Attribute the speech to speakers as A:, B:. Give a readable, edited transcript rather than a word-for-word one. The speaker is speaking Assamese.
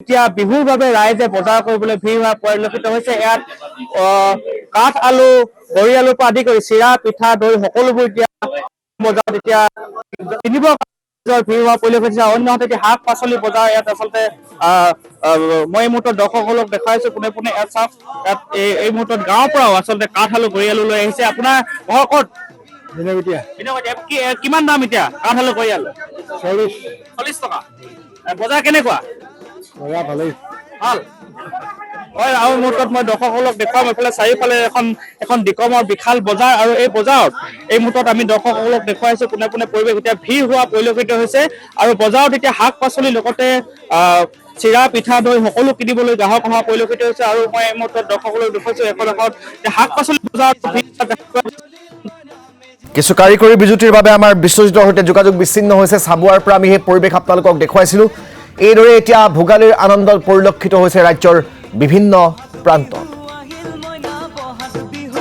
A: এতিয়া বিহুৰ বাবে ৰাইজে বজাৰ কৰিবলৈ ভিৰ হোৱা পৰিলক্ষিত হৈছে। ইয়াত কাঠ আলু, বৰি আলুৰ পৰা আদি কৰি চিৰা, পিঠা, দৈ সকলোবোৰ এতিয়া বজাৰত এতিয়া কিনিব ভিৰ হোৱা পৰিলক্ষিত হৈছে। অন্যহাতে এতিয়া শাক পাচলি বজাৰ ইয়াত আচলতে মই এই মুহূৰ্তত দৰ্শকসকলক দেখাইছো পোনে পোনে। ইয়াত চাওক, ইয়াত এই মুহূৰ্তত গাঁৱৰ পৰাও আচলতে কাঠ আলু, বৰি আলু লৈ আহিছে। আপোনাৰ ঘৰ ক'ত? কিমান দাম এতিয়া কাঠ আলু, বৰি আলু? 40 টকা। বজাৰ কেনেকুৱা?
B: ভালেই
A: ভাল হয়। আৰু মুহূৰ্তত মই দৰ্শকসকলক দেখুৱাম এইফালে চাৰিওফালে এখন দিকমৰ বিশাল বজাৰ, আৰু এই বজাৰত এই মুহূৰ্তত আমি দৰ্শকসকলক দেখুৱাইছো পোনে পোনে পৰিৱেশ এতিয়া ভিৰ হোৱা পৰিলক্ষিত হৈছে। আৰু বজাৰত এতিয়া শাক পাচলিৰ লগতে চিৰা, পিঠা, দৈ সকলো কিনিবলৈ গ্ৰাহক অহা পৰিলক্ষিত হৈছে। আৰু মই এই মুহূৰ্তত দৰ্শকসকলক দেখুৱাইছো এখন শাক পাচলি বজাৰত
C: কিছু কাৰিকৰী বিজুতিৰ বাবে আমাৰ বিশ্বজিতৰ সৈতে যোগাযোগ বিচ্ছিন্ন হৈছে। চাবুৱাৰ পৰা আমি সেই পৰিৱেশ আপোনালোকক দেখুৱাইছিলোঁ। এইদৰে এতিয়া ভোগালীৰ আনন্দ পৰিলক্ষিত হৈছে ৰাজ্যৰ বিভিন্ন প্ৰান্তত।